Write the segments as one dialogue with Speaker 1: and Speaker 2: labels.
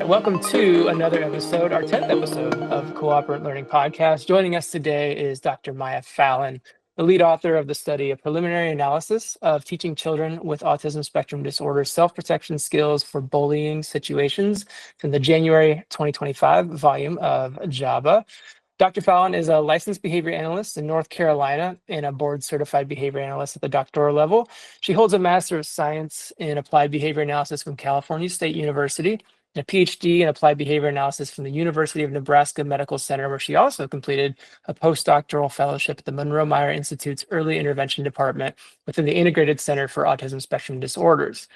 Speaker 1: Welcome to another episode, our 10th episode of Cooperant Learning Podcast. Joining us today is Dr. Maya Fallon, the lead author of the study, A Preliminary Analysis of Teaching Children with Autism Spectrum Disorder Self-Protection Skills for Bullying Situations, from the January 2025 volume of JABA. Dr. Fallon is a licensed behavior analyst in North Carolina and a board certified behavior analyst at the doctoral level. She holds a Master of Science in Applied Behavior Analysis from California State University, and a PhD in Applied Behavior Analysis from the University of Nebraska Medical Center, where she also completed a postdoctoral fellowship at the Monroe-Meyer Institute's Early Intervention Department within the Integrated Center for Autism Spectrum Disorders.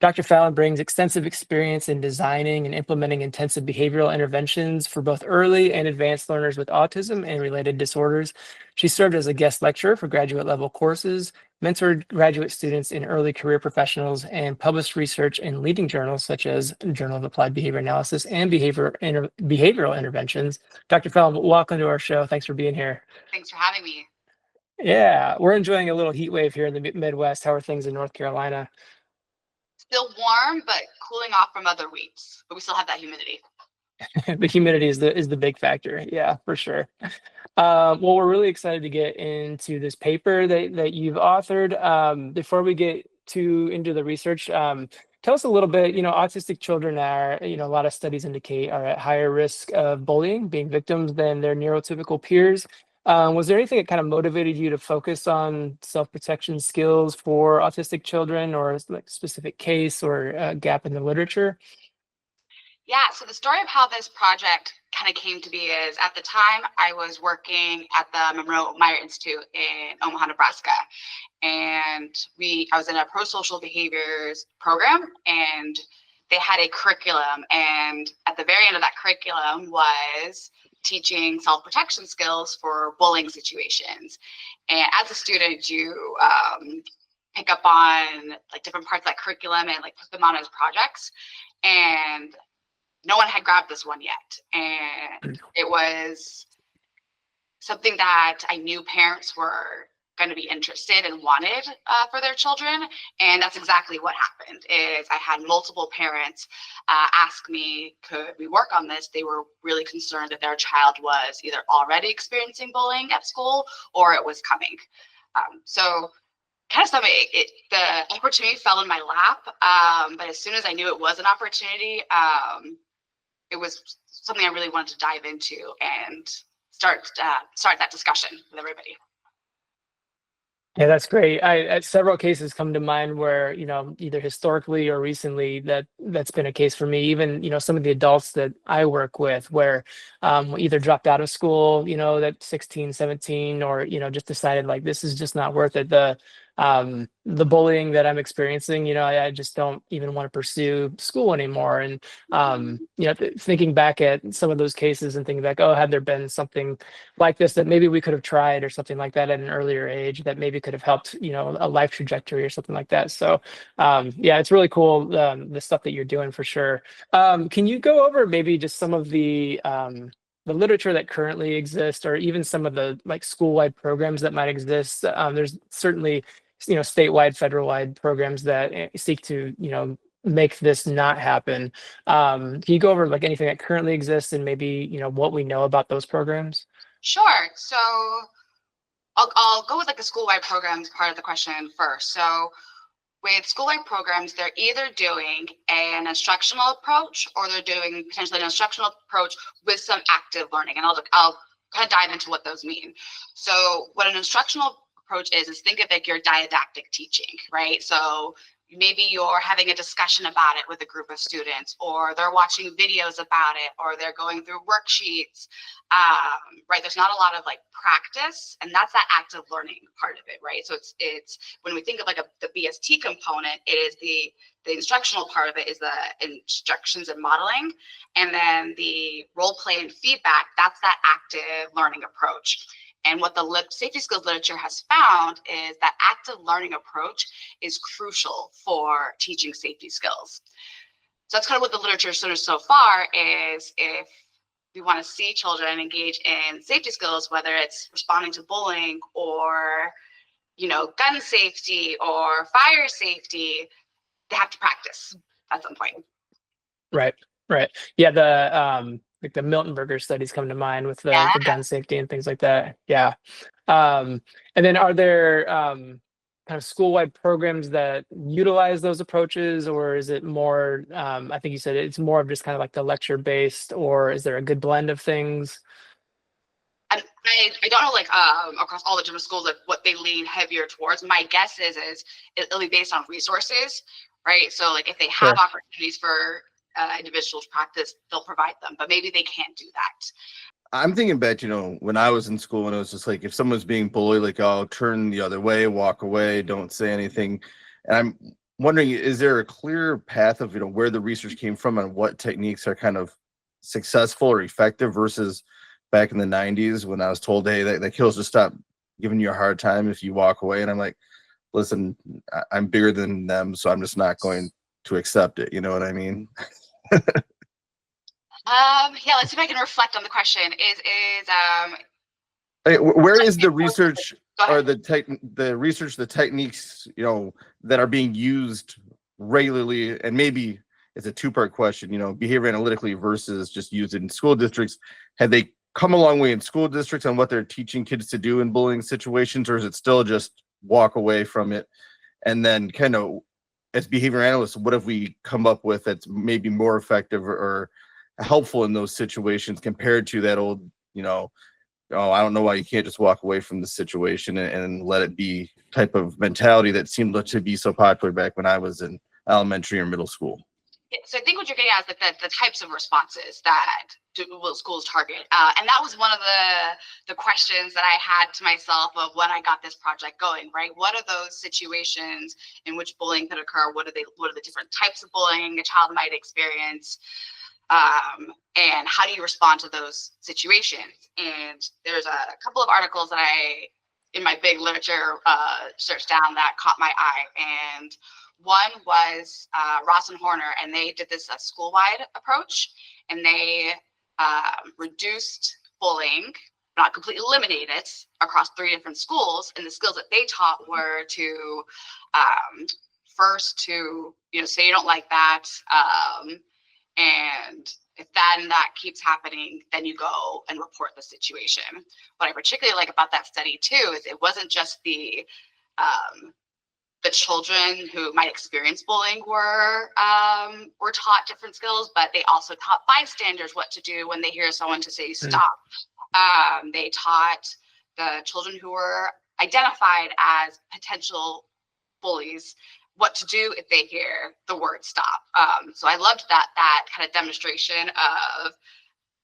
Speaker 1: Dr. Fallon brings extensive experience in designing and implementing intensive behavioral interventions for both early and advanced learners with autism and related disorders. She served as a guest lecturer for graduate level courses, mentored graduate students in early career professionals, and published research in leading journals such as Journal of Applied Behavior Analysis and Behavioral Interventions. Dr. Fallon, welcome to our show. Thanks for being here.
Speaker 2: Thanks for having me.
Speaker 1: Yeah, we're enjoying a little heat wave here in the Midwest. How are things in North Carolina?
Speaker 2: Still warm, but cooling off from other weeks, but we still have that humidity.
Speaker 1: The humidity is the big factor. Yeah, for sure. Well, we're really excited to get into this paper that you've authored. Before we get into the research, tell us a little bit. Autistic children are, a lot of studies indicate, are at higher risk of bullying, being victims than their neurotypical peers. Was there anything that kind of motivated you to focus on self-protection skills for autistic children, or like specific case or gap in the literature?
Speaker 2: Yeah, so the story of how this project kind of came to be is, at the time I was working at the Monroe-Meyer Institute in Omaha, Nebraska. And I was in a pro-social behaviors program, and they had a curriculum. And at the very end of that curriculum was teaching self-protection skills for bullying situations. And as a student, you pick up on like different parts of that curriculum and like put them on as projects. And no one had grabbed this one yet. And it was something that I knew parents were going to be interested and wanted for their children. And that's exactly what happened. Is I had multiple parents ask me, could we work on this? They were really concerned that their child was either already experiencing bullying at school or it was coming. So kind of something, the opportunity fell in my lap. But as soon as I knew it was an opportunity, it was something I really wanted to dive into and start that discussion with everybody.
Speaker 1: Yeah, that's great. Several cases come to mind where, either historically or recently that's been a case for me. Even, some of the adults that I work with where either dropped out of school, that 16, 17, or, just decided like this is just not worth it. The bullying that I'm experiencing, I just don't even want to pursue school anymore. And, thinking back at some of those cases and thinking back, oh, had there been something like this that maybe we could have tried or something like that at an earlier age that maybe could have helped, a life trajectory or something like that. So, yeah, it's really cool, the stuff that you're doing for sure. Can you go over maybe just some of the literature that currently exists, or even some of the like school-wide programs that might exist? There's certainly, statewide, federal-wide programs that seek to, make this not happen. Can you go over like anything that currently exists and maybe, what we know about those programs?
Speaker 2: Sure. So I'll go with like the school-wide programs part of the question first. So with school-wide programs, they're either doing an instructional approach or they're doing potentially an instructional approach with some active learning. And I'll kind of dive into what those mean. So what an instructional approach is think of like your didactic teaching, right? So maybe you're having a discussion about it with a group of students, or they're watching videos about it, or they're going through worksheets, right? There's not a lot of like practice, and that's that active learning part of it, right? So it's when we think of like the BST component, it is the instructional part of it is the instructions and modeling, and then the role play and feedback, that's that active learning approach. And what the safety skills literature has found is that active learning approach is crucial for teaching safety skills. So that's kind of what the literature shows so far is, if we want to see children engage in safety skills, whether it's responding to bullying or, gun safety or fire safety, they have to practice at some point.
Speaker 1: Right. Right. Yeah. Like the Miltenberger studies come to mind with
Speaker 2: Yeah.
Speaker 1: the gun safety and things like that. Yeah. And then are there kind of school-wide programs that utilize those approaches, or is it more, I think you said it's more of just kind of like the lecture-based, or is there a good blend of things?
Speaker 2: I don't know, like, across all the different schools, like what they lean heavier towards. My guess is it'll be based on resources, right? So like if they have
Speaker 1: Sure.
Speaker 2: opportunities for individuals to practice, they'll provide them, but maybe they can't do that.
Speaker 3: I'm thinking back, when I was in school and it was just like, if someone's being bullied, like, oh, turn the other way, walk away, don't say anything. And I'm wondering, is there a clear path of, where the research came from and what techniques are kind of successful or effective versus back in the 90s when I was told, hey, that kid's just stop giving you a hard time if you walk away. And I'm like, listen, I'm bigger than them, so I'm just not going to accept it. You know what I mean?
Speaker 2: Yeah, let's see if I can reflect on the question.
Speaker 3: Hey, where is the research
Speaker 2: Go
Speaker 3: or
Speaker 2: ahead.
Speaker 3: the techniques, that are being used regularly? And maybe it's a two-part question, behavior analytically versus just used in school districts. Have they come a long way in school districts on what they're teaching kids to do in bullying situations, or is it still just walk away from it? And then kind of as behavior analysts, what have we come up with that's maybe more effective or helpful in those situations compared to that old, oh, I don't know why you can't just walk away from the situation and let it be type of mentality that seemed to be so popular back when I was in elementary or middle school.
Speaker 2: So I think what you're getting at is the types of responses that will schools target, and that was one of the questions that I had to myself of when I got this project going. Right, what are those situations in which bullying could occur? What are the different types of bullying a child might experience? And how do you respond to those situations? And there's a couple of articles that in my big literature search down that caught my eye. And one was Ross and Horner, and they did this school-wide approach, and they reduced bullying, not completely eliminate it, across 3 different schools. And the skills that they taught were to first to say you don't like that. And if that keeps happening, then you go and report the situation. What I particularly like about that study too is it wasn't just the children who might experience bullying were taught different skills, but they also taught bystanders what to do when they hear someone to say stop. They taught the children who were identified as potential bullies what to do if they hear the word stop. So I loved that kind of demonstration of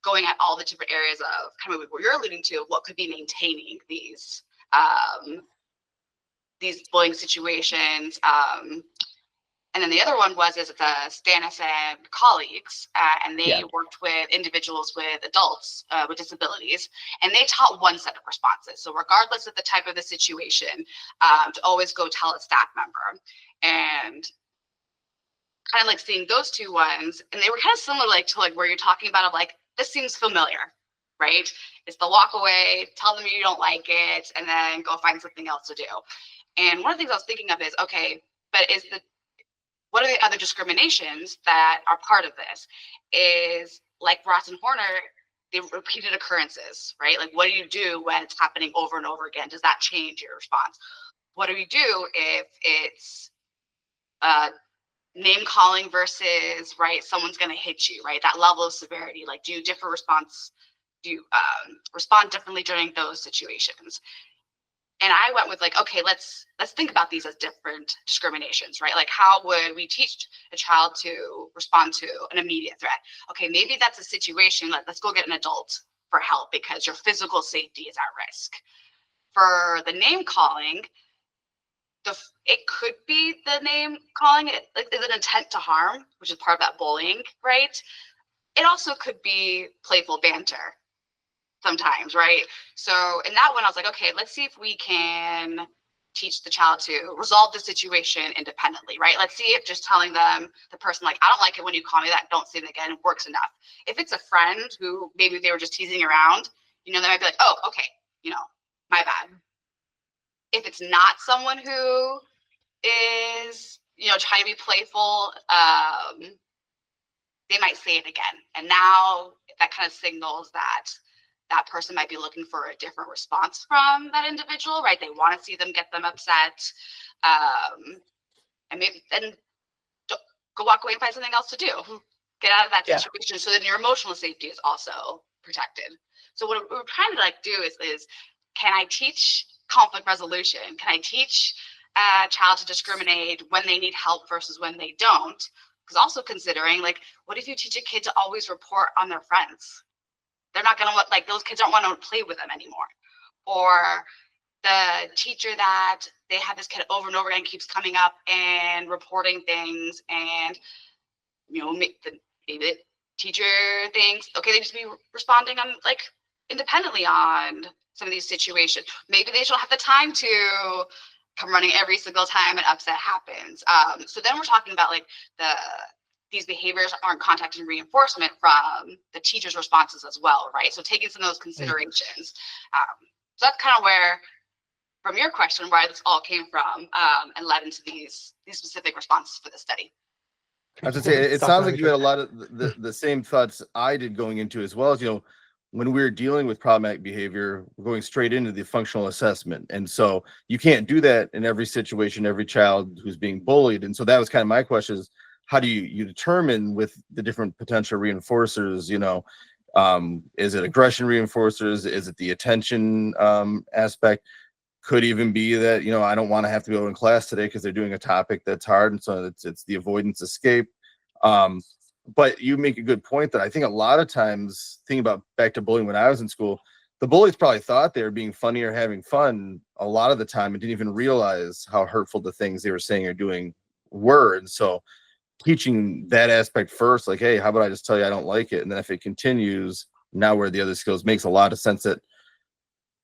Speaker 2: going at all the different areas of kind of what you're alluding to, what could be maintaining these bullying situations. And then the other one is the Stannis and colleagues, and they worked with individuals with adults with disabilities, and they taught one set of responses. So regardless of the type of the situation, to always go tell a staff member. And kind of like seeing those 2 ones, and they were kind of similar, to where you're talking about of this seems familiar, right? It's the walk away, tell them you don't like it, and then go find something else to do. And one of the things I was thinking of is, okay, but what are the other discriminations that are part of this? Is like Ross and Horner, they repeated occurrences, right? Like, what do you do when it's happening over and over again? Does that change your response? What do we do if it's name calling versus, right, someone's going to hit you, right? That level of severity, do you do you respond differently during those situations? And I went with okay, let's think about these as different discriminations, right? How would we teach a child to respond to an immediate threat? Okay, maybe that's a situation, let's go get an adult for help because your physical safety is at risk. For the name calling, it could be the name calling it is an intent to harm, which is part of that bullying, right? It also could be playful banter sometimes, right? So in that one, I was like, okay, let's see if we can teach the child to resolve the situation independently, right? Let's see if just telling them, the person, I don't like it when you call me that, don't say it again, works enough. If it's a friend who maybe they were just teasing around, they might be like, oh, okay, my bad. If it's not someone who is, trying to be playful, they might say it again. And now that kind of signals that that person might be looking for a different response from that individual, right? They want to see them get them upset. And maybe then go walk away and find something else to do. Get out of that situation. So then your emotional safety is also protected. So what we're trying to like do is can I teach conflict resolution? Can I teach a child to discriminate when they need help versus when they don't? Because also considering, like, what if you teach a kid to always report on their friends? They're not gonna like, those kids don't want to play with them anymore. Or the teacher that they have this kid over and over again keeps coming up and reporting things, and maybe the teacher thinks, okay, they just be responding on like independently on some of these situations. Maybe they just don't have the time to come running every single time an upset happens. So then we're talking about like these behaviors aren't contact and reinforcement from the teacher's responses as well, right? So taking some of those considerations. So that's kind of where, from your question, where this all came from, and led into these specific responses for the study.
Speaker 3: I was gonna say, it sounds like you had a lot of the same thoughts I did going into, as well as, when we're dealing with problematic behavior, we're going straight into the functional assessment. And so you can't do that in every situation, every child who's being bullied. And so that was kind of my question, is how do you determine with the different potential reinforcers, is it aggression reinforcers? Is it the attention aspect? Could even be that, I don't want to have to go in class today because they're doing a topic that's hard. And so it's the avoidance escape. But you make a good point that I think a lot of times, thinking about back to bullying when I was in school, the bullies probably thought they were being funny or having fun a lot of the time and didn't even realize how hurtful the things they were saying or doing were. And so teaching that aspect first, like, hey, how about I just tell you I don't like it? And then if it continues, now where the other skills, makes a lot of sense. That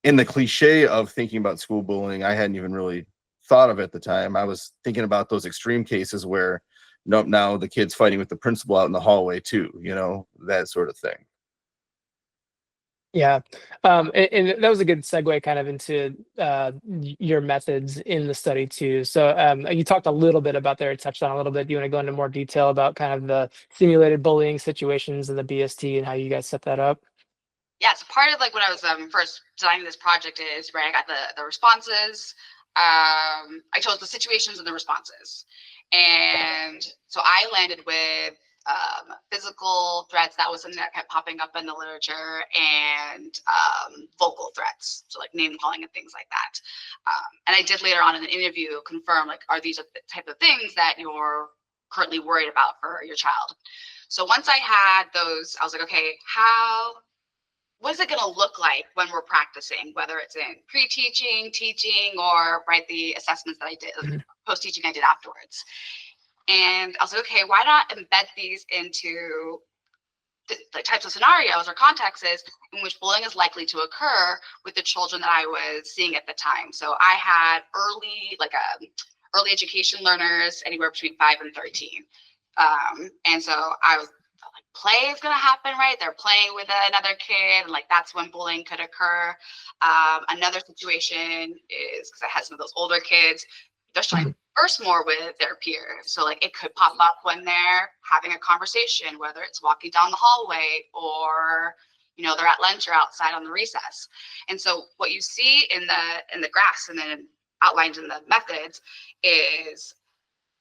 Speaker 3: in the cliche of thinking about school bullying, I hadn't even really thought of at the time. I was thinking about those extreme cases where, nope, now the kid's fighting with the principal out in the hallway too, that sort of thing.
Speaker 1: Yeah. And that was a good segue kind of into your methods in the study too. So you talked a little bit about there, touched on a little bit. Do you want to go into more detail about kind of the simulated bullying situations and the BST and how you guys set that up?
Speaker 2: Yeah, so part of like when I was first designing this project is, right, I got the responses. I chose the situations and the responses. And so I landed with physical threats. That was something that kept popping up in the literature, and vocal threats, so like name calling and things like that. And I did later on in the interview confirm, like, are these the type of things that you're currently worried about for your child? So once I had those, I was like, okay, what is it going to look like when we're practicing, whether it's in pre-teaching, teaching, or the assessments that I did, post-teaching I did afterwards. And I was like, okay, why not embed these into the types of scenarios or contexts in which bullying is likely to occur with the children that I was seeing at the time. So I had early education learners, anywhere between 5 and 13. And so I was like, play is going to happen, right? They're playing with another kid, and that's when bullying could occur. Another situation is, because I had some of those older kids, they're starting to converse more with their peers. So it could pop up when they're having a conversation, whether it's walking down the hallway or they're at lunch or outside on the recess. And so what you see in the graphs and then outlined in the methods is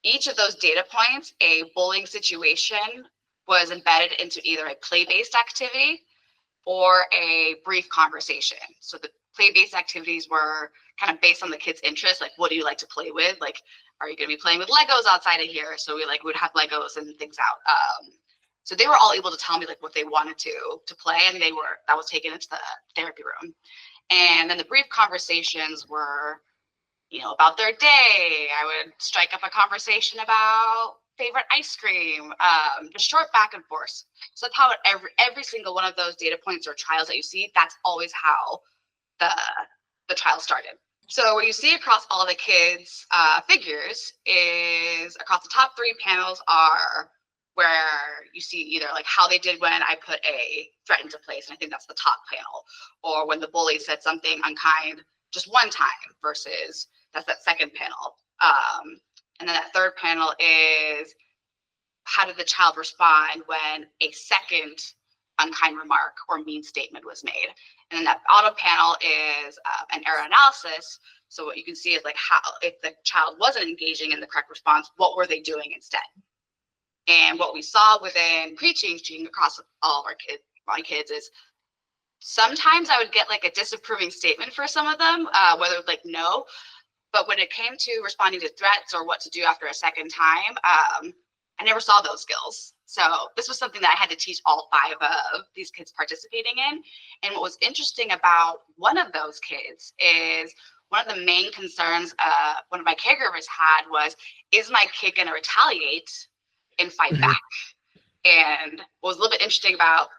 Speaker 2: each of those data points, a bullying situation was embedded into either a play-based activity or a brief conversation. So the play-based activities were kind of based on the kid's interest, like, what do you like to play with? Like, are you going to be playing with Legos outside of here? So we would have Legos and things out. So they were all able to tell me what they wanted to play, and that was taken into the therapy room. And then the brief conversations were, about their day. I would strike up a conversation about favorite ice cream, just short back and forth. So that's how every single one of those data points or trials that you see, that's always how the trial started. So what you see across all the kids' figures is, across the top 3 panels are where you see either how they did when I put a threat into place, and I think that's the top panel, or when the bully said something unkind just one time, versus that's that second panel. And then that third panel is how did the child respond when a second unkind remark or mean statement was made. And then that auto panel is an error analysis. So what you can see is like how, if the child wasn't engaging in the correct response, what were they doing instead? And what we saw within pre-teaching across all of my kids is sometimes I would get like a disapproving statement for some of them, whether it was like no, but when it came to responding to threats or what to do after a second time, I never saw those skills. So this was something that I had to teach all 5 of these kids participating in. And what was interesting about one of those kids is one of the main concerns one of my caregivers had was, is my kid going to retaliate and fight back? And what was a little bit interesting about,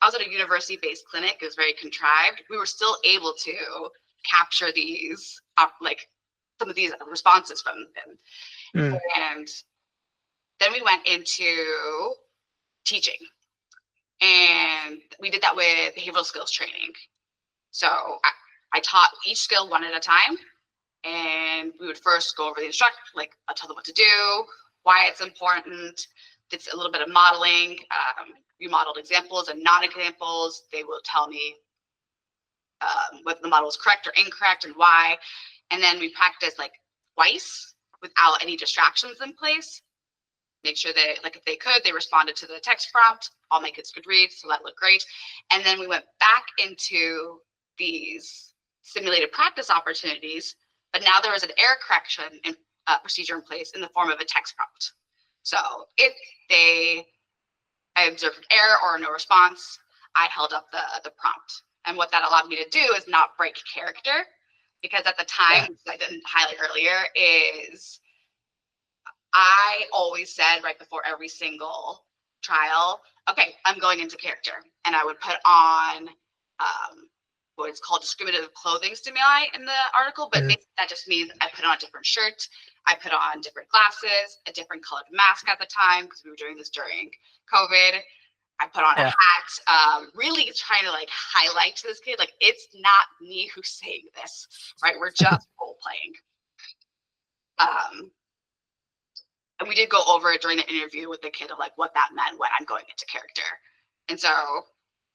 Speaker 2: I was at a university-based clinic. It was very contrived. We were still able to capture these, like some of these responses from them. And then we went into teaching, and we did that with behavioral skills training. So I taught each skill one at a time, and we would first go over the instruction, like I'll tell them what to do, why it's important. It's a little bit of modeling. We modeled examples and non-examples. They will tell me whether the model is correct or incorrect and why. And then we practiced like twice without any distractions in place. Make sure that, like, if they could, they responded to the text prompt. All my kids could read, so that looked great. And then we went back into these simulated practice opportunities, but now there was an error correction procedure in place in the form of a text prompt. So if I observed an error or no response, I held up the prompt. And what that allowed me to do is not break character, because at the time, which I didn't highlight earlier, is I always said right before every single trial, okay, I'm going into character. And I would put on what is called discriminative clothing stimuli in the article, but that just means I put on a different shirt, I put on different glasses, a different colored mask at the time, because we were doing this during COVID. I put on a hat, really trying to like highlight to this kid, like, it's not me who's saying this, right? We're just role playing. And we did go over it during the interview with the kid of like what that meant when I'm going into character. And so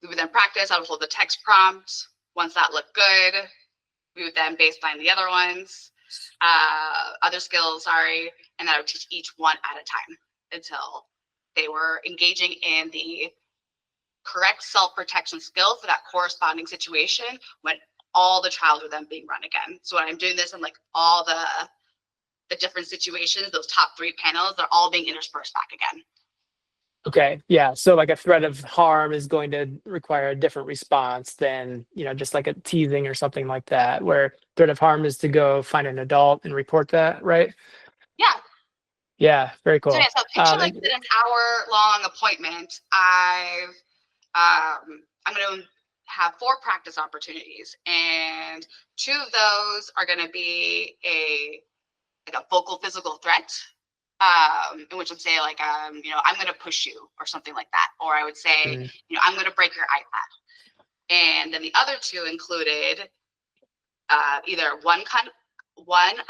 Speaker 2: we would then practice. I would hold the text prompt. Once that looked good, we would then baseline the other ones, other skills, sorry. And then I would teach each one at a time until they were engaging in the correct self-protection skill for that corresponding situation when all the trials were then being run again. So when I'm doing this in like all the different situations, those top 3 panels, they're all being interspersed back again.
Speaker 1: Okay. Yeah. So like a threat of harm is going to require a different response than, just like a teasing or something like that, where threat of harm is to go find an adult and report that, right?
Speaker 2: Yeah.
Speaker 1: Yeah. Very cool.
Speaker 2: So yeah, so picture like an hour-long appointment. I'm going to have 4 practice opportunities, and 2 of those are going to be a vocal physical threat, in which I'd say like, I'm going to push you or something like that. Or I would say, I'm going to break your iPad. And then the other 2 included either one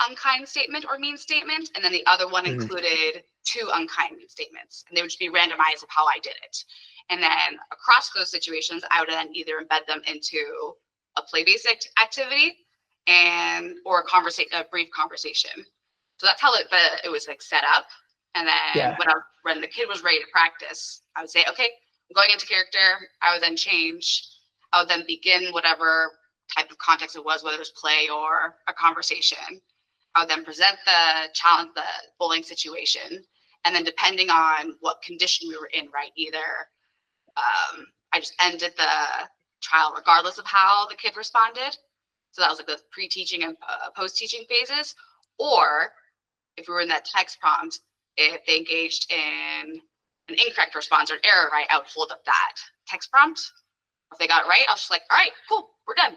Speaker 2: unkind statement or mean statement. And then the other one included 2 unkind mean statements. And they would just be randomized of how I did it. And then across those situations, I would then either embed them into a play-based activity or a brief conversation. So that's how it was like set up. And then when the kid was ready to practice, I would say, okay, I'm going into character. I would then change. I would then begin whatever type of context it was, whether it was play or a conversation. I would then present the challenge, the bullying situation. And then depending on what condition we were in, right, either I just ended the trial regardless of how the kid responded. So that was like the pre-teaching and post-teaching phases. Or if we were in that text prompt, if they engaged in an incorrect response or an error, right, I would hold up that text prompt. If they got it right, I was just like, all right, cool, we're done.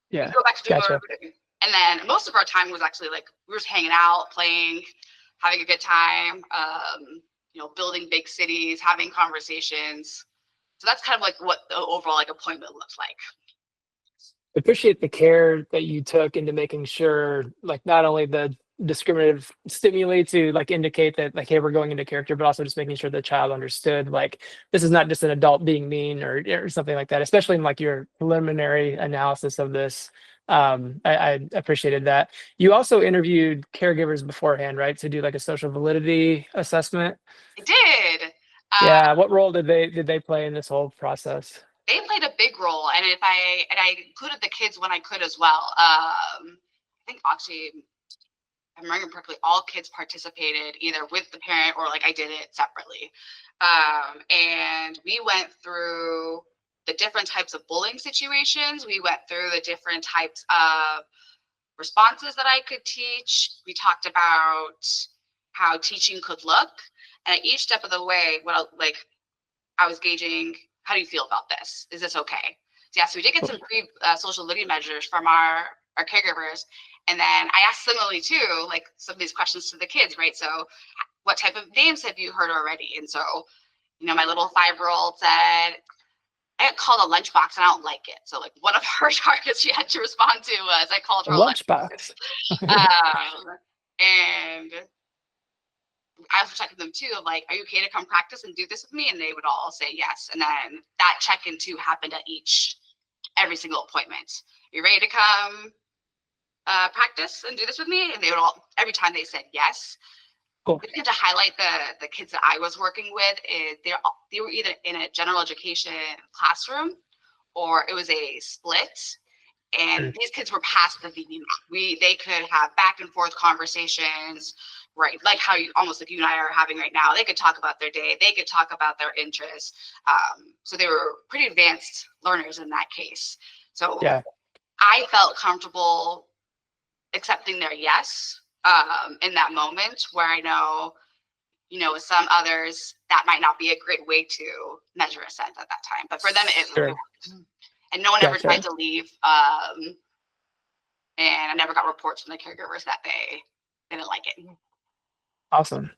Speaker 1: Yeah.
Speaker 2: Go back to doing what we're doing. And then most of our time was actually like, we were just hanging out, playing, having a good time, building big cities, having conversations. So that's kind of like what the overall like appointment looks like.
Speaker 1: I appreciate the care that you took into making sure, like, not only the discriminative stimuli to like indicate that like, hey, we're going into character, but also just making sure the child understood like this is not just an adult being mean or something like that, especially in like your preliminary analysis of this. I appreciated that. You also interviewed caregivers beforehand, right, to do like a social validity assessment.
Speaker 2: I did.
Speaker 1: Yeah, what role did they play in this whole process?
Speaker 2: They played a big role, and I included the kids when I could as well. I think actually, if I'm remembering correctly, all kids participated either with the parent or like I did it separately. And we went through the different types of bullying situations. We went through the different types of responses that I could teach. We talked about how teaching could look, and at each step of the way, I was gauging, how do you feel about this? Is this okay? So yeah, so we did get some social validity measures from our caregivers. And then I asked similarly too, like some of these questions to the kids, right? So what type of names have you heard already? And so, my little 5-year-old said, I got called a lunchbox and I don't like it. So like one of her targets she had to respond to was I called her a
Speaker 1: Lunchbox.
Speaker 2: And I was checking them too, of like, are you okay to come practice and do this with me? And they would all say yes. And then that check-in too happened at every single appointment. You ready to come practice and do this with me? And they would all, every time they said yes.
Speaker 1: Cool.
Speaker 2: To highlight the kids that I was working with, they were either in a general education classroom or it was a split. And these kids were past the VB. They could have back and forth conversations, right? Like how almost like you and I are having right now. They could talk about their day. They could talk about their interests. So they were pretty advanced learners in that case. So yeah. I felt comfortable accepting their yes in that moment, where I know, with some others, that might not be a great way to measure assent at that time. But for them, it really worked. And no one ever tried to leave. And I never got reports from the caregivers that they didn't like it.
Speaker 1: Awesome.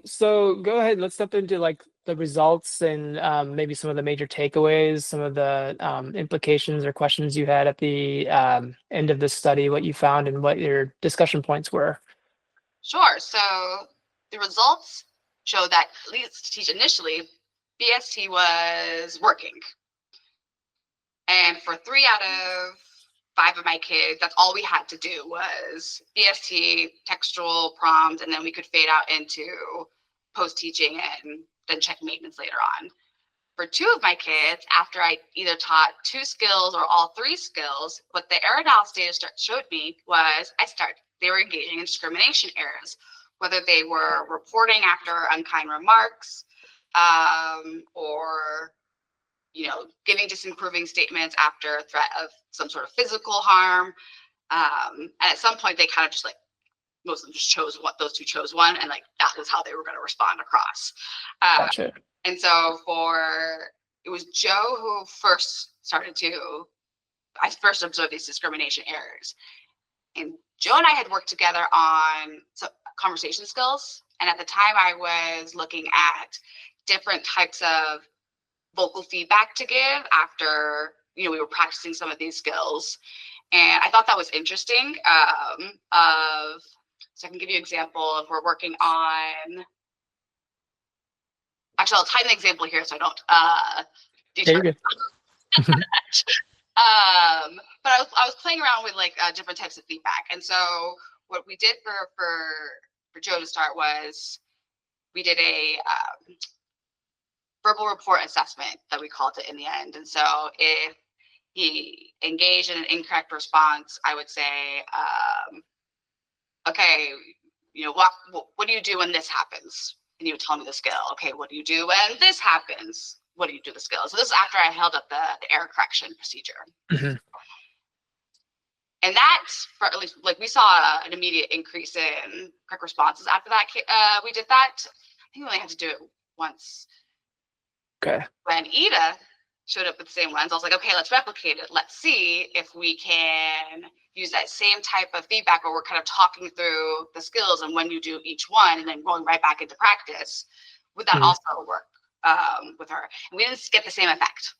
Speaker 1: So go ahead, let's step into like the results and maybe some of the major takeaways, some of the implications or questions you had at the end of the study, what you found and what your discussion points were.
Speaker 2: Sure. So the results show that, at least to teach initially, BST was working. And for 3 out of 5 of my kids, that's all we had to do was BST, textual prompt, and then we could fade out into post-teaching and then check maintenance later on. For 2 of my kids, after I either taught 2 skills or all 3 skills, what the error analysis data showed me was they were engaging in discrimination errors, whether they were reporting after unkind remarks or giving disimproving statements after threat of some sort of physical harm. And at some point, they kind of just most of them just chose what those 2 chose one, and that was how they were going to respond across.
Speaker 1: Gotcha.
Speaker 2: And so it was Joe who I first observed these discrimination errors. And Joe and I had worked together on some conversation skills. And at the time I was looking at different types of vocal feedback to give after, we were practicing some of these skills. And I thought that was interesting. So I can give you an example of we're working on, actually I'll type an example here so I don't deter. But I was playing around with different types of feedback. And so what we did for Joe to start was we did a verbal report assessment that we called it in the end. And so if he engaged in an incorrect response, I would say, okay, what do you do when this happens? And he would tell me the skill. Okay, what do you do when this happens? What do you do the skill? So this is after I held up the error correction procedure. Mm-hmm. And that, at least, we saw an immediate increase in correct responses after that. We did that. I think we only had to do it once.
Speaker 1: Okay.
Speaker 2: When Ida showed up with the same lens, I was like, okay, let's replicate it. Let's see if we can use that same type of feedback where we're kind of talking through the skills and when you do each one and then going right back into practice. Would that also work with her? And we didn't get the same effect.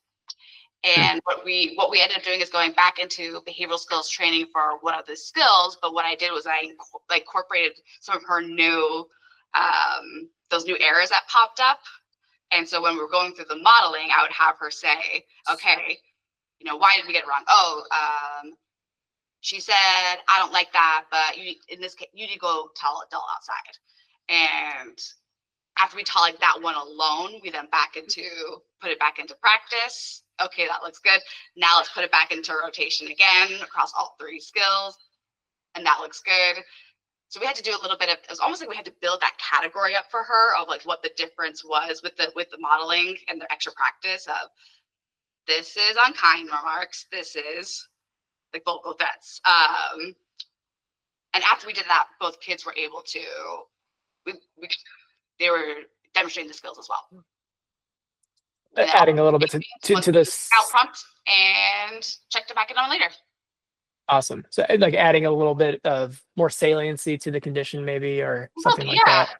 Speaker 2: And what we ended up doing is going back into behavioral skills training for one of the skills. But what I did was I incorporated some of her new those new errors that popped up. And so when we were going through the modeling, I would have her say, okay, why did we get it wrong? Oh, she said, I don't like that, but in this case, you need to go tell adult outside. And after we tell like that one alone, we then put it back into practice. Okay, that looks good. Now let's put it back into rotation again across all 3 skills. And that looks good. So we had to do a little bit of, it was almost like we had to build that category up for her of like what the difference was with the modeling and the extra practice of this is unkind remarks. This is like vocal threats. And after we did that, both kids were able to, they were demonstrating the skills as well.
Speaker 1: Adding a little bit to this
Speaker 2: out prompt and checked it back in on later.
Speaker 1: Awesome. So like adding a little bit of more saliency to the condition maybe, or something like that.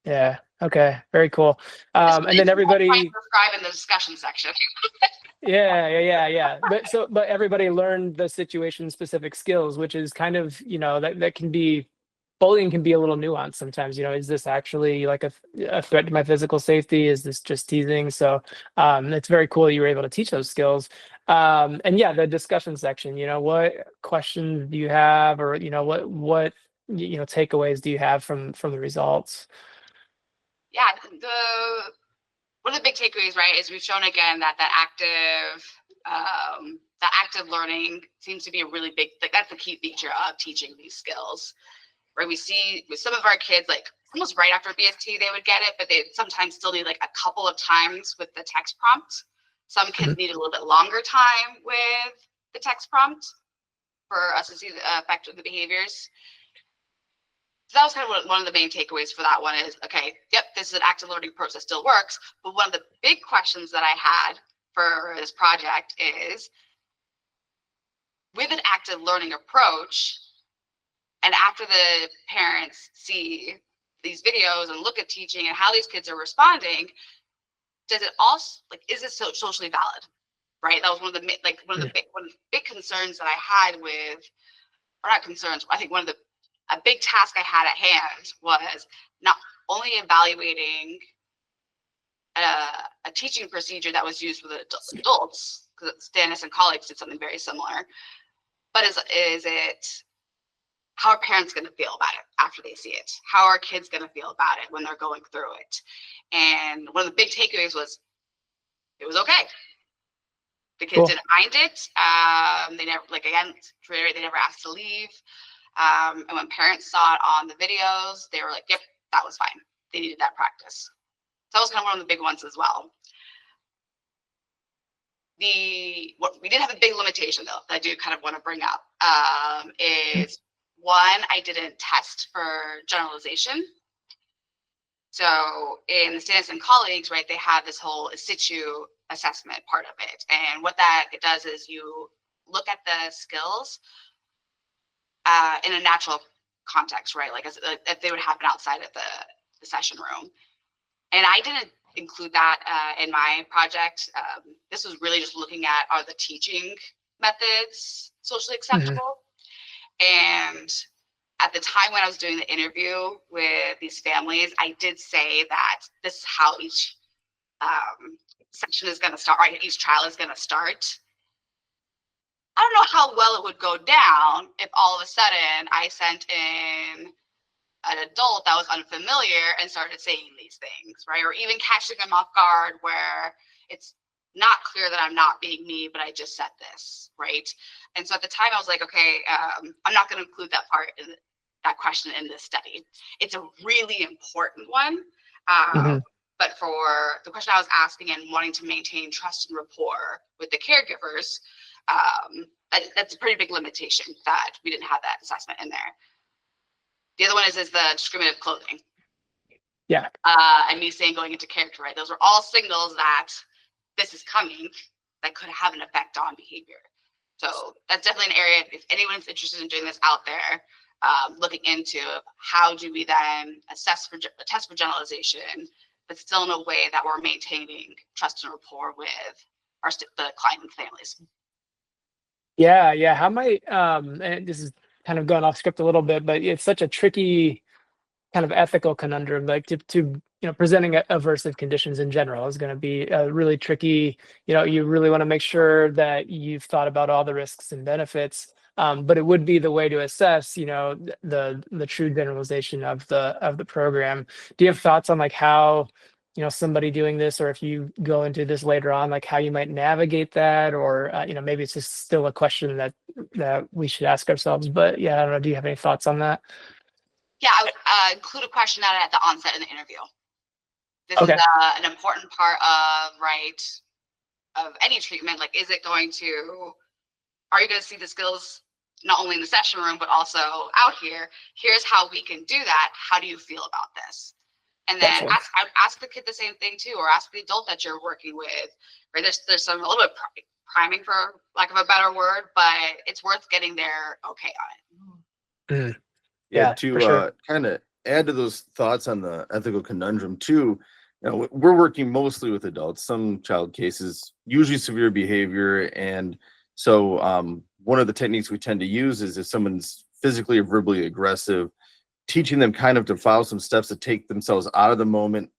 Speaker 1: Yeah. Okay. Very cool. And then everybody
Speaker 2: prescribe in the discussion section.
Speaker 1: Yeah. But everybody learned the situation specific skills, which is kind of, that can be, bullying can be a little nuanced sometimes. Is this actually like a threat to my physical safety? Is this just teasing? So it's very cool you were able to teach those skills. And yeah, the discussion section, what questions do you have, or what takeaways do you have from the results?
Speaker 2: Yeah, one of the big takeaways, right, is we've shown again that active learning seems to be a really big, that's the key feature of teaching these skills. Right, we see with some of our kids, like almost right after BST, they would get it, but they sometimes still need like a couple of times with the text prompt. Some kids need a little bit longer time with the text prompt for us to see the effect of the behaviors. So that was kind of one of the main takeaways for that one is, okay, yep, this is an active learning approach that still works. But one of the big questions that I had for this project is, with an active learning approach, and after the parents see these videos and look at teaching and how these kids are responding, does it also, like, is this socially valid? Right? That was one of the big concerns that I had with, or not concerns, I think a big task I had at hand was not only evaluating a teaching procedure that was used with adults, because Stannis and colleagues did something very similar, but is it, how are parents going to feel about it after they see it? How are kids going to feel about it when they're going through it? And one of the big takeaways was, it was okay. The kids didn't mind it. They never, they never asked to leave. And when parents saw it on the videos, they were like, yep, that was fine. They needed that practice. So that was kind of one of the big ones as well. We did have a big limitation, though, that I do kind of want to bring up, is one, I didn't test for generalization. So in the Stannis and colleagues, right, they have this whole in situ assessment part of it. And what it does is you look at the skills in a natural context, right? Like if they would happen outside of the session room. And I didn't include that in my project. This was really just looking at, are the teaching methods socially acceptable? And at the time when I was doing the interview with these families, I did say that this is how each session is going to start, right? Each trial is going to start. I don't know how well it would go down if all of a sudden I sent in an adult that was unfamiliar and started saying these things, right? Or even catching them off guard where it's not clear that I'm not being me, but I just said this, right? And so at the time I was like, okay, I'm not going to include that part in that question in this study. It's a really important one. But for the question I was asking and wanting to maintain trust and rapport with the caregivers, that's a pretty big limitation that we didn't have that assessment in there. The other one is the discriminative clothing.
Speaker 1: Yeah.
Speaker 2: And me saying going into character, right? Those are all signals that this is coming that could have an effect on behavior. So that's definitely an area, if anyone's interested in doing this out there, looking into how do we then test for generalization, but still in a way that we're maintaining trust and rapport with the client and families.
Speaker 1: Yeah. How might and this is kind of going off script a little bit, but it's such a tricky kind of ethical conundrum, like to presenting aversive conditions in general is going to be really tricky. You really want to make sure that you've thought about all the risks and benefits, but it would be the way to assess the true generalization of the program. Do you have thoughts on like how somebody doing this, or if you go into this later on, like how you might navigate that, or maybe it's just still a question that we should ask ourselves, but yeah, I don't know, do you have any thoughts on that?
Speaker 2: Yeah, I would include a question at the onset in the interview. This
Speaker 1: Okay.
Speaker 2: is an important part of any treatment. Like, are you going to see the skills not only in the session room, but also out here? Here's how we can do that. How do you feel about this? And then
Speaker 1: Definitely.
Speaker 2: ask the kid the same thing too, or ask the adult that you're working with. Right? There's some a little bit priming, for lack of a better word, but it's worth getting their okay on it.
Speaker 1: Yeah,
Speaker 3: To
Speaker 1: for sure.
Speaker 3: kind of add to those thoughts on the ethical conundrum too, we're working mostly with adults, some child cases, usually severe behavior. And so one of the techniques we tend to use is if someone's physically or verbally aggressive, teaching them kind of to follow some steps to take themselves out of the moment,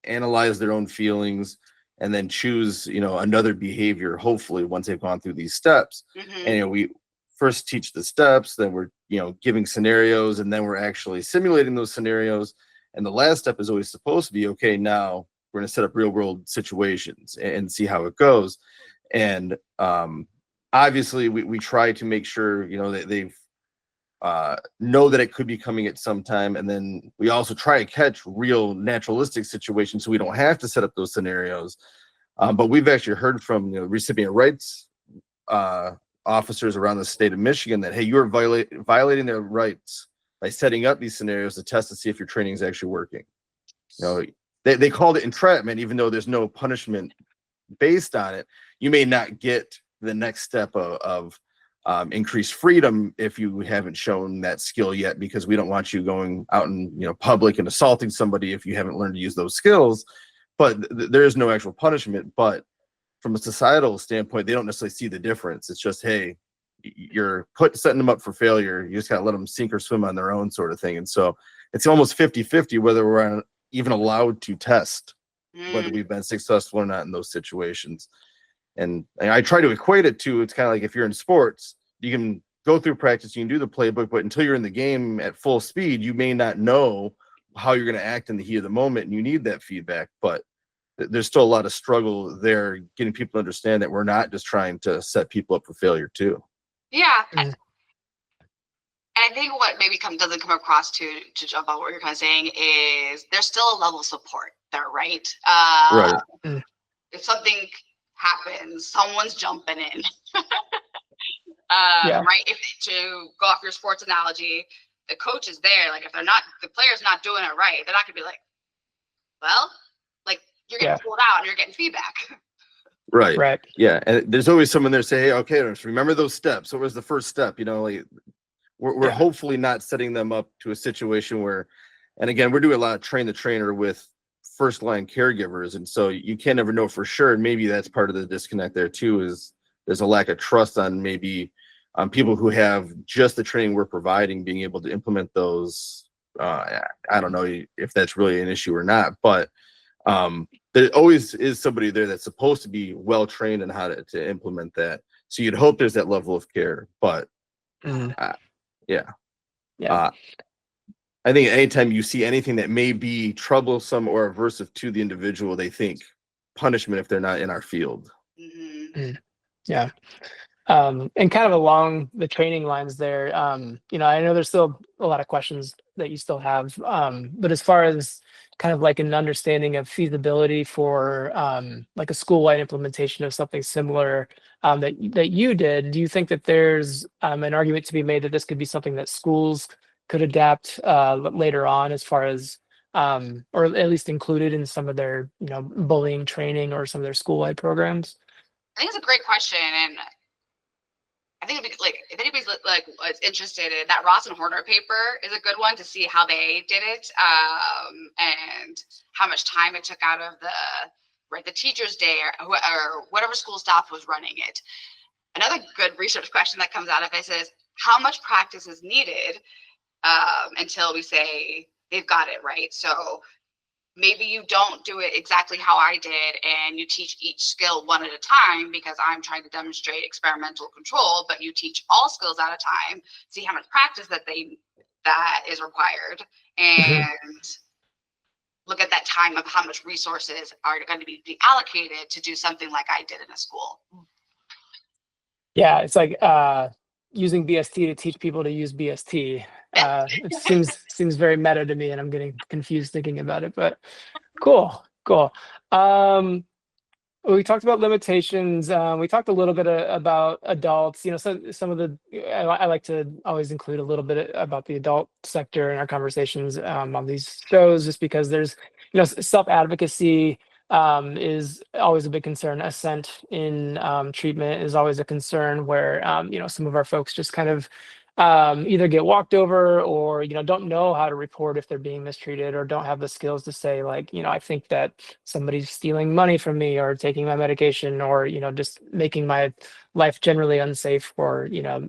Speaker 3: analyze their own feelings, and then choose, another behavior, hopefully once they've gone through these steps.
Speaker 2: Mm-hmm.
Speaker 3: And we first teach the steps, then we're giving scenarios, and then we're actually simulating those scenarios. And the last step is always supposed to be, okay, now we're going to set up real world situations and see how it goes. And obviously we try to make sure that they've know that it could be coming at some time, and then we also try to catch real naturalistic situations so we don't have to set up those scenarios. But we've actually heard from recipient rights officers around the state of Michigan that, hey, you're violating their rights by setting up these scenarios to test to see if your training is actually working. They called it entrapment, even though there's no punishment based on it. You may not get the next step of increased freedom if you haven't shown that skill yet, because we don't want you going out in public and assaulting somebody if you haven't learned to use those skills. But there is no actual punishment. But from a societal standpoint, they don't necessarily see the difference. It's just, hey, you're setting them up for failure. You just got to let them sink or swim on their own, sort of thing. And so it's almost 50-50 whether we're even allowed to test whether we've been successful or not in those situations. And I try to equate it to, it's kind of like if you're in sports, you can go through practice, you can do the playbook, but until you're in the game at full speed, you may not know how you're going to act in the heat of the moment, and you need that feedback. But there's still a lot of struggle there, getting people to understand that we're not just trying to set people up for failure too.
Speaker 2: Yeah. And I think what maybe doesn't come across to jump on what you're kind of saying is there's still a level of support there, right?
Speaker 3: Right.
Speaker 2: If something happens, someone's jumping in.
Speaker 1: Yeah.
Speaker 2: Right? If to go off your sports analogy, the coach is there. Like, if the player's not doing it right, they're not gonna be like, well, like, you're getting pulled out and you're getting feedback.
Speaker 3: Right. Yeah. And there's always someone there say, hey, okay, remember those steps. What was the first step? Like we're hopefully not setting them up to a situation where, and again, we're doing a lot of train the trainer with first line caregivers. And so you can't never know for sure. And maybe that's part of the disconnect there too, is there's a lack of trust on maybe people who have just the training we're providing, being able to implement those. I don't know if that's really an issue or not, but there always is somebody there that's supposed to be well trained in how to implement that. So you'd hope there's that level of care, but I think anytime you see anything that may be troublesome or aversive to the individual, they think punishment if they're not in our field.
Speaker 1: Yeah. And kind of along the training lines there, I know there's still a lot of questions that you still have, but as far as kind of like an understanding of feasibility for like a school-wide implementation of something similar that you did, do you think that there's an argument to be made that this could be something that schools could adapt later on, as far as or at least included in some of their bullying training or some of their school-wide programs?
Speaker 2: I think it's a great question, and I think it'd be like, if anybody's is interested in that, Ross and Horner paper is a good one to see how they did it, and how much time it took out of right, the teacher's day or whatever school staff was running it. Another good research question that comes out of this is how much practice is needed until we say they've got it right. So maybe you don't do it exactly how I did and you teach each skill one at a time because I'm trying to demonstrate experimental control, but you teach all skills at a time, see how much practice that is required, and look at that time of how much resources are going to be allocated to do something like I did in a school.
Speaker 1: Yeah, it's like using BST to teach people to use BST. It seems very meta to me, and I'm getting confused thinking about it. But cool. We talked about limitations. We talked a little bit about adults. You know, some of the I like to always include a little bit about the adult sector in our conversations on these shows, just because there's, you know, self-advocacy is always a big concern. Assent in treatment is always a concern where, you know, some of our folks just kind of either get walked over or, you know, don't know how to report if they're being mistreated, or don't have the skills to say, like, you know, I think that somebody's stealing money from me or taking my medication, or, you know, just making my life generally unsafe, or, you know,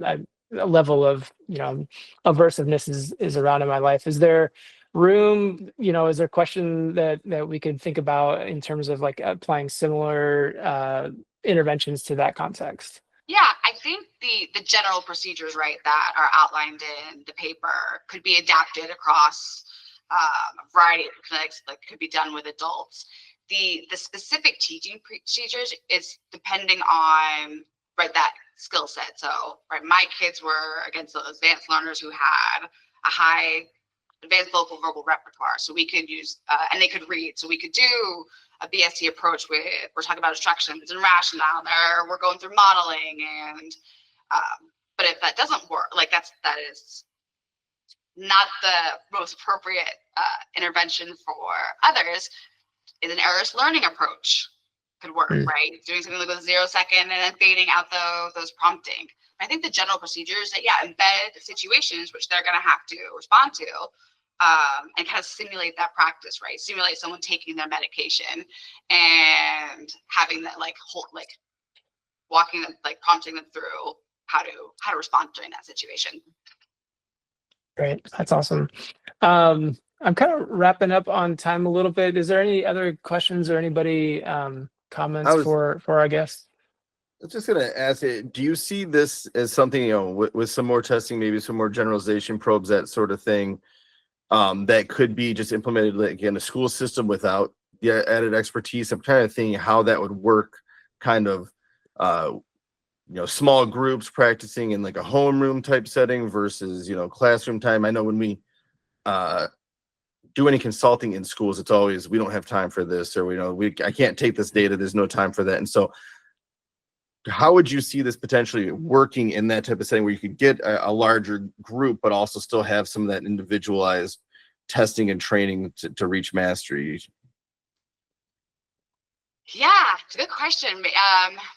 Speaker 1: a level of, you know, aversiveness is around in my life. Is there room, you know, is there a question that we could think about in terms of like applying similar interventions to that context?
Speaker 2: Yeah, I think the general procedures, right, that are outlined in the paper could be adapted across a variety of clinics, like could be done with adults. The specific teaching procedures is depending on, right, that skill set. So, right, my kids were against those advanced learners who had a high advanced vocal verbal repertoire. So we could use, and they could read. So we could do a BST approach with, we're talking about instructions and rationale there, we're going through modeling, and but if that doesn't work, like that is not the most appropriate intervention for others, is an errors learning approach could work, right? Doing something like with 0 second and then fading out those prompting. I think the general procedures that, yeah, embed situations which they're going to have to respond to, and kind of simulate that practice, right? Simulate someone taking their medication and having that walking them, like prompting them through how to respond during that situation.
Speaker 1: Great, that's awesome. I'm kind of wrapping up on time a little bit. Is there any other questions or anybody comments for our guests?
Speaker 3: I was just going to ask it, do you see this as something, you know, with some more testing, maybe some more generalization probes, that sort of thing, that could be just implemented like in a school system without the added expertise? I'm kind of thinking how that would work, kind of, you know, small groups practicing in like a homeroom type setting versus, you know, classroom time. I know when we do any consulting in schools, it's always, we don't have time for this, or, you know, I can't take this data, there's no time for that. And so how would you see this potentially working in that type of setting where you could get a larger group, but also still have some of that individualized testing and training to reach mastery?
Speaker 2: Yeah, it's a good question.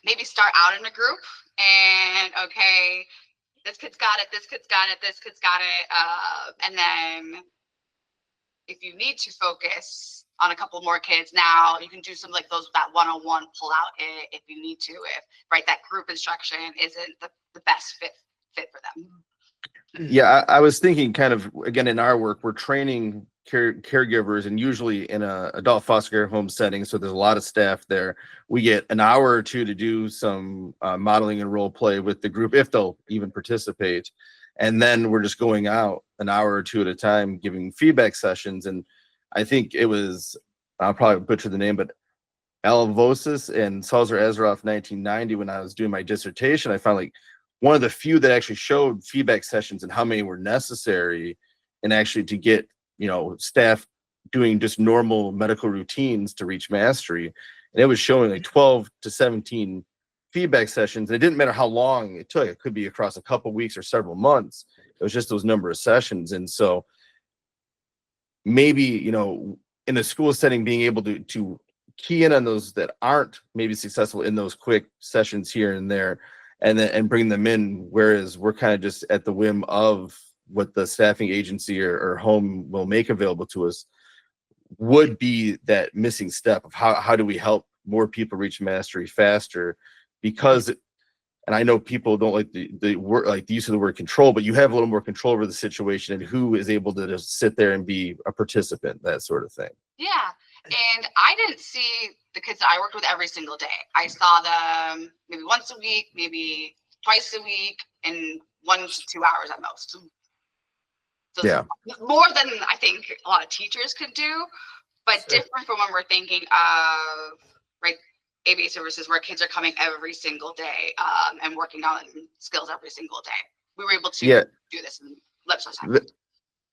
Speaker 2: Maybe start out in a group and, okay, this kid's got it, this kid's got it, this kid's got it. And then if you need to focus on a couple more kids, now you can do some like that one-on-one pull out if you need to, if, right, that group instruction isn't the best fit for them.
Speaker 3: Yeah, I was thinking kind of, again, in our work, we're training caregivers, and usually in a adult foster care home setting, so there's a lot of staff there. We get an hour or two to do some modeling and role play with the group, if they'll even participate. And then we're just going out an hour or two at a time giving feedback sessions. And I think it was, I'll probably butcher the name, but Alavosis and Salzer Azaroff 1990, when I was doing my dissertation, I found like one of the few that actually showed feedback sessions and how many were necessary, and actually to get, you know, staff doing just normal medical routines to reach mastery. And it was showing like 12 to 17 feedback sessions. It didn't matter how long it took. It could be across a couple of weeks or several months. It was just those number of sessions. And so maybe, you know, in a school setting, being able to key in on those that aren't maybe successful in those quick sessions here and there, and bring them in, whereas we're kind of just at the whim of what the staffing agency or home will make available to us, would be that missing step of how do we help more people reach mastery faster, because and I know people don't like the word, like the use of the word control, but you have a little more control over the situation and who is able to just sit there and be a participant, that sort of thing.
Speaker 2: Yeah. And I didn't see the kids that I worked with every single day. I saw them maybe once a week, maybe twice a week, and 1 to 2 hours at most. So
Speaker 3: Yeah.
Speaker 2: more than I think a lot of teachers could do, but
Speaker 1: Sure.
Speaker 2: different from when we're thinking of, right, ABA services where kids are coming every single day and working on skills every single day. We were able to do this in less time.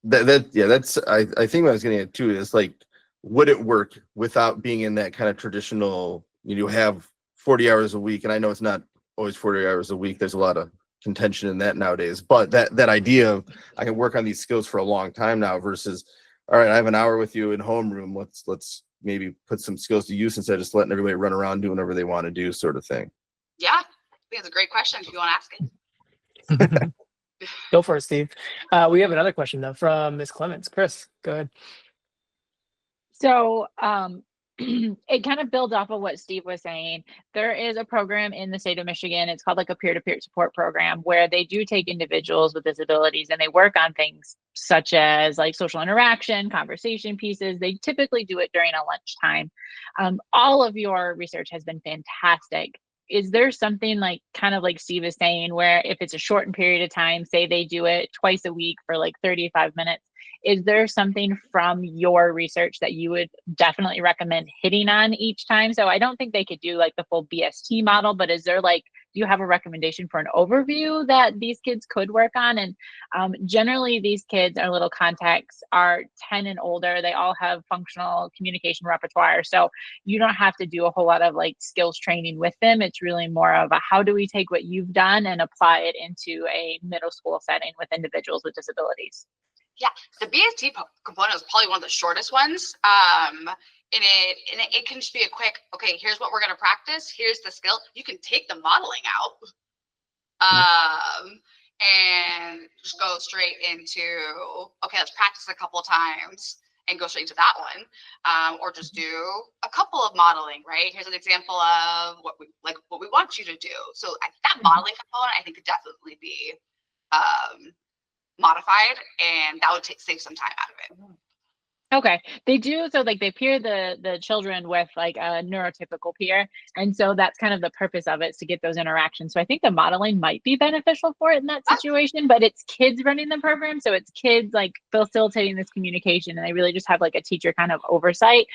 Speaker 3: That's I think what I was getting at too is like, would it work without being in that kind of traditional, you have 40 hours a week, and I know it's not always 40 hours a week. There's a lot of contention in that nowadays, but that idea of I can work on these skills for a long time now versus, all right, I have an hour with you in homeroom. Let's maybe put some skills to use instead of just letting everybody run around doing whatever they want to do, sort of thing.
Speaker 2: Yeah, I think it's a great question if you want to ask it.
Speaker 1: Go for it, Steve. We have another question though from Ms. Clements. Chris, go ahead.
Speaker 4: So it kind of builds off of what Steve was saying. There is a program in the state of Michigan. It's called like a peer-to-peer support program where they do take individuals with disabilities and they work on things such as like social interaction, conversation pieces. They typically do it during a lunchtime. All of your research has been fantastic. Is there something like kind of like Steve is saying, where if it's a shortened period of time, say they do it twice a week for like 35 minutes, is there something from your research that you would definitely recommend hitting on each time? So I don't think they could do like the full BST model, but is there like, do you have a recommendation for an overview that these kids could work on? And generally these kids, our little contacts, are 10 and older. They all have functional communication repertoire. So you don't have to do a whole lot of like skills training with them. It's really more of a, how do we take what you've done and apply it into a middle school setting with individuals with disabilities?
Speaker 2: Yeah, the BST component is probably one of the shortest ones. And it can just be a quick, okay, here's what we're going to practice. Here's the skill. You can take the modeling out and just go straight into, okay, let's practice a couple of times and go straight into that one. Or just do a couple of modeling, right? Here's an example of what we want you to do. So that modeling component, I think, could definitely be modified, and that would save some time out of it.
Speaker 4: Okay, they do. So like they pair the children with like a neurotypical peer. And so that's kind of the purpose of it, is to get those interactions. So I think the modeling might be beneficial for it in that situation, but it's kids running the program. So it's kids like facilitating this communication, and they really just have like a teacher kind of oversight.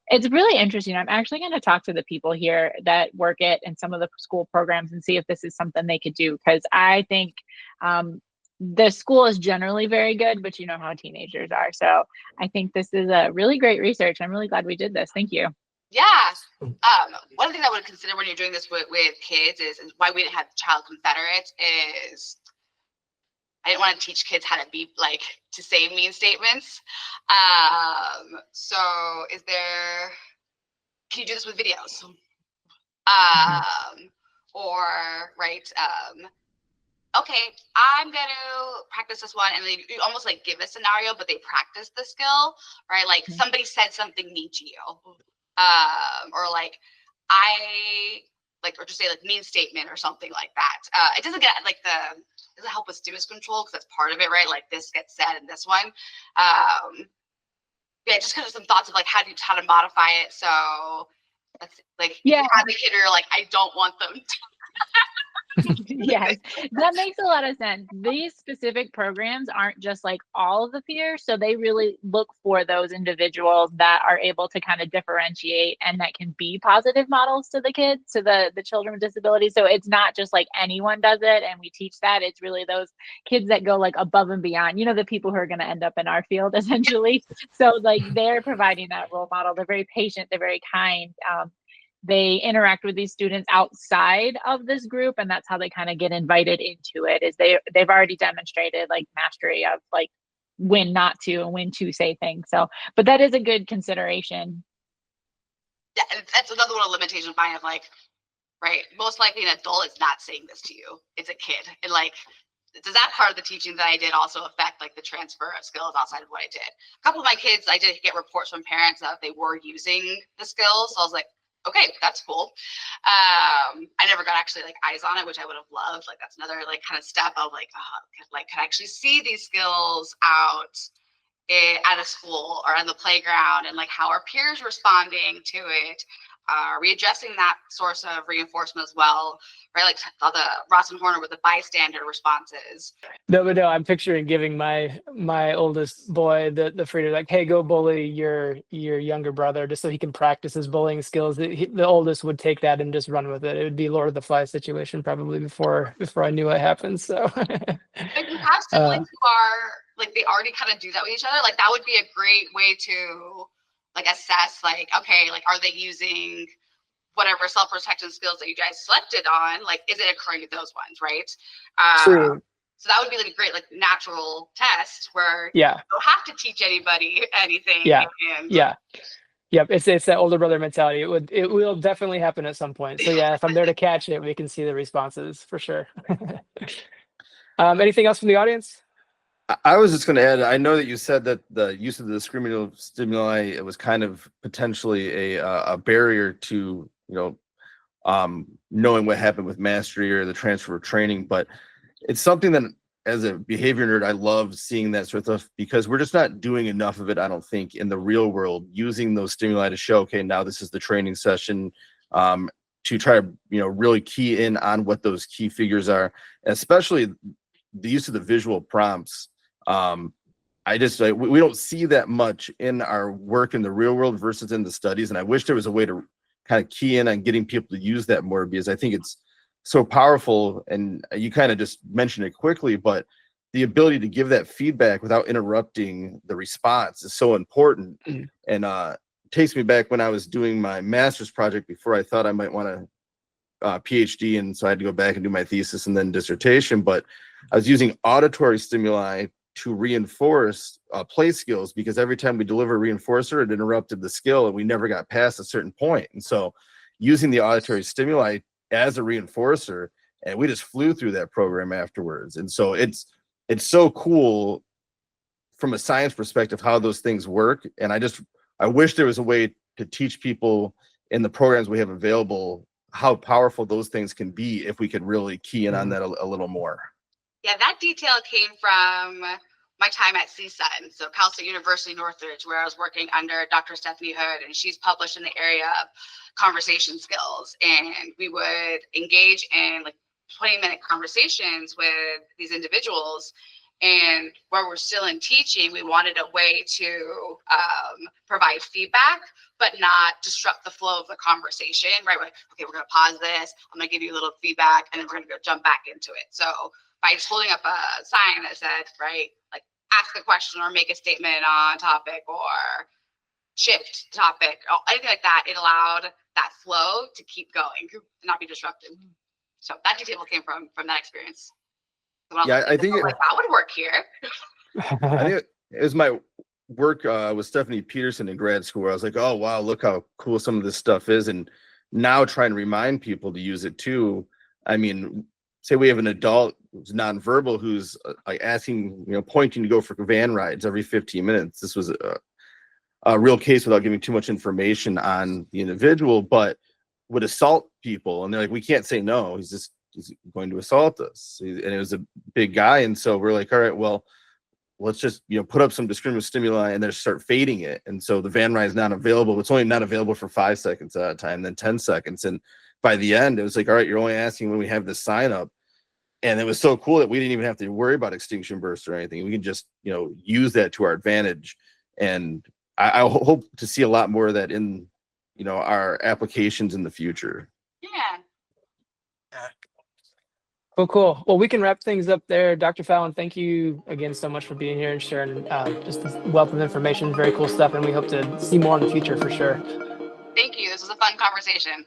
Speaker 4: It's really interesting. I'm actually going to talk to the people here that work it and some of the school programs and see if this is something they could do. Because I think the school is generally very good, but you know how teenagers are. So I think this is a really great research. I'm really glad we did this. Thank you.
Speaker 2: Yeah. One thing I would consider when you're doing this with kids is why we didn't have child confederates is I didn't want to teach kids how to be like to say mean statements. So can you do this with videos? Or right. Okay, I'm going to practice this one, and they almost like give a scenario, but they practice the skill, right? Like somebody said something mean to you, or like or just say like mean statement or something like that. It doesn't get like doesn't help with students control because that's part of it, right? Like this gets said in this one. Yeah, just kind of some thoughts of like how to modify it. So that's like you have a kid or like I don't want them to.
Speaker 4: Yes, that makes a lot of sense. These specific programs aren't just like all of the peers, so they really look for those individuals that are able to kind of differentiate and that can be positive models to the kids, to the children with disabilities. So it's not just like anyone does it and we teach that. It's really those kids that go like above and beyond, the people who are going to end up in our field essentially. So like they're providing that role model. They're very patient, they're very kind. They interact with these students outside of this group, and that's how they kind of get invited into it, is they've already demonstrated like mastery of like when not to and when to say things. So but that is a good consideration.
Speaker 2: Yeah, that's another one of the limitations mine of like, right, most likely an adult is not saying this to you, it's a kid. And like, does that part of the teaching that I did also affect like the transfer of skills outside of what I did? A couple of my kids, I did get reports from parents that they were using the skills, so I was like, okay, that's cool. I never got actually like eyes on it, which I would have loved. Like that's another like kind of step of like, could I actually see these skills out at a school or on the playground, and like how are peers responding to it? Are we addressing that source of reinforcement as well, right? Like the Ross and Horner with the bystander responses.
Speaker 1: No, but no, I'm picturing giving my oldest boy the freedom, like, hey, go bully your younger brother, just so he can practice his bullying skills. The oldest would take that and just run with it. It would be Lord of the Flies situation probably before I knew what happened. So,
Speaker 2: But you have siblings who are like, they already kind of do that with each other. Like that would be a great way to like assess, like, okay, like are they using whatever self-protection skills that you guys selected on? Like, is it occurring with those ones, right?
Speaker 1: true.
Speaker 2: So that would be like a great like natural test where
Speaker 1: Yeah.
Speaker 2: you don't have to teach anybody anything.
Speaker 1: Yeah.
Speaker 2: And
Speaker 1: Yeah. Yep. It's that older brother mentality. It will definitely happen at some point. So yeah, if I'm there to catch it, we can see the responses for sure. Anything else from the audience?
Speaker 3: I was just going to add, I know that you said that the use of the discriminative stimuli, it was kind of potentially a barrier to, knowing what happened with mastery or the transfer of training, but it's something that as a behavior nerd, I love seeing that sort of stuff because we're just not doing enough of it, I don't think, in the real world, using those stimuli to show, okay, now this is the training session, to try to, really key in on what those key figures are, especially the use of the visual prompts. We don't see that much in our work in the real world versus in the studies. And I wish there was a way to kind of key in on getting people to use that more, because I think it's so powerful. And you kind of just mentioned it quickly, but the ability to give that feedback without interrupting the response is so important. And it takes me back when I was doing my master's project before I thought I might want a PhD. And so I had to go back and do my thesis and then dissertation, but I was using auditory stimuli to reinforce play skills, because every time we deliver a reinforcer, it interrupted the skill and we never got past a certain point. And so using the auditory stimuli as a reinforcer, and we just flew through that program afterwards. And so it's so cool from a science perspective how those things work. And I wish there was a way to teach people in the programs we have available how powerful those things can be if we could really key in on that a little more.
Speaker 2: Yeah, that detail came from my time at CSUN, so Cal State University Northridge, where I was working under Dr. Stephanie Hood, and she's published in the area of conversation skills. And we would engage in like 20-minute conversations with these individuals. And while we're still in teaching, we wanted a way to provide feedback, but not disrupt the flow of the conversation, right? Like, okay, we're going to pause this. I'm going to give you a little feedback, and then we're going to go jump back into it. So by just holding up a sign that said, right, like ask a question or make a statement on topic or shift topic, or anything like that, it allowed that flow to keep going and not be disrupted. So that detail came from that experience.
Speaker 3: Yeah, I think
Speaker 2: that would work here.
Speaker 3: I think it was my work with Stephanie Peterson in grad school, where I was like, oh, wow, look how cool some of this stuff is. And now trying to remind people to use it too. I mean, say we have an adult who's nonverbal who's like asking, pointing to go for van rides every 15 minutes. This was a real case without giving too much information on the individual, but would assault people. And they're like, we can't say no. He's going to assault us. And it was a big guy. And so we're like, all right, well, let's just, put up some discriminative stimuli and then start fading it. And so the van ride is not available. It's only not available for 5 seconds at a time, then 10 seconds. And by the end, it was like, all right, you're only asking when we have this sign up. And it was so cool that we didn't even have to worry about extinction bursts or anything. We can just, use that to our advantage. And I hope to see a lot more of that in, our applications in the future.
Speaker 2: Yeah.
Speaker 1: Cool. Well, we can wrap things up there. Dr. Fallon, thank you again so much for being here and sharing just this wealth of information. Very cool stuff. And we hope to see more in the future for sure.
Speaker 2: Thank you. This was a fun conversation.